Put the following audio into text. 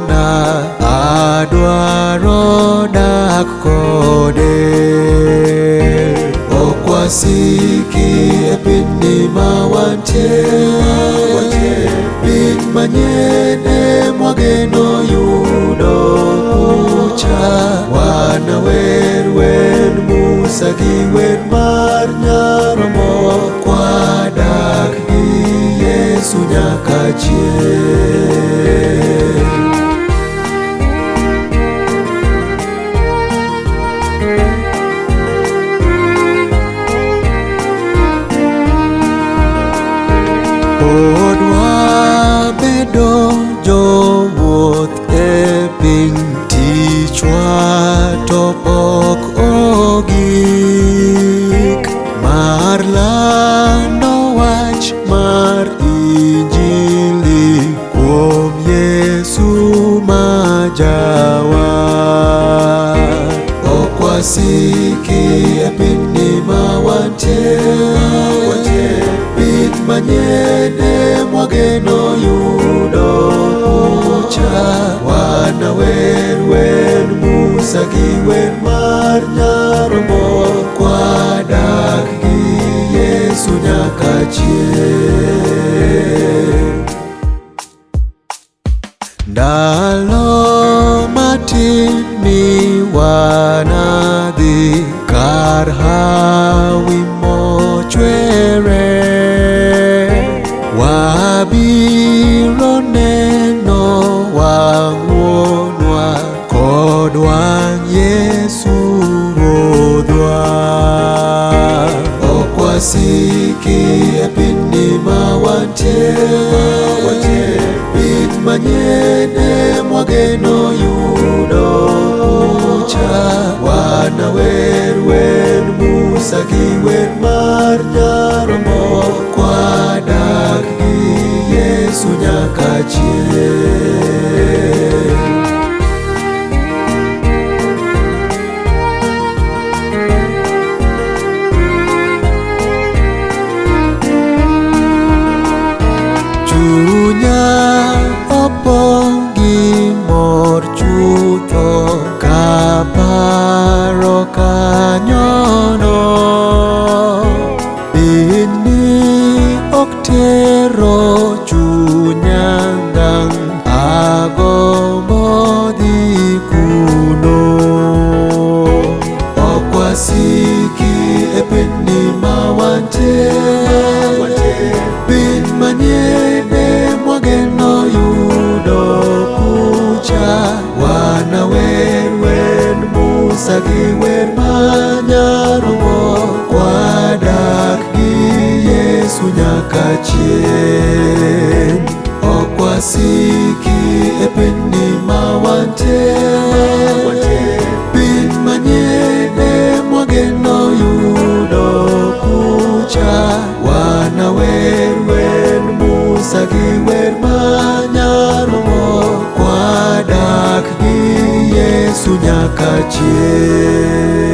na adwaro dak kode. Ok wasiki e piny ma wantie, piny manyien emwageno yudo kucha. Wana wer wend Musa gi wer mar Nyaromo, kwadak gi Yesu nyaka chieng'. Pod wabedo jowuoth e piny tichwa to ok ogik, mar lando wach mar Injili kuom Yesu ma Jawar. Ok wasiki e piny ma wantie, piny manyien emwageno yudo kucha. Wana wer wend Musa gi wer mar Nyaromo, kwadak gi Yesu nyaka chieng'. Ndalo matin miwanadhi kar hawi mochwere, wabiro neno wang' Wuonwa kod wang' Yesu Ruodhwa. Ok wasiki e piny ma wantie, piny manyien emwageno yudo kucha. Wana wer wend Musa gi wer mar Nyaromo, kwadak gi Yesu nyaka chieng'. Chunya opong' gi mor chutho kaparo kanyono, piny ok tero chunya ngang' agombo dhi kuno. Ok wasiki e piny ma wantie, piny manyien emwageno yudo kucha. Wana wer wend Musa gi wer mar Nyaromo, kwadak gi Yesu nyaka chieng'. Ok wasiki e piny ma wantie, piny manyien emwageno yudo kucha. Wana wer wend Musa gi wer mar Nyaromo, kwadak gi Yesu nyaka chieng'.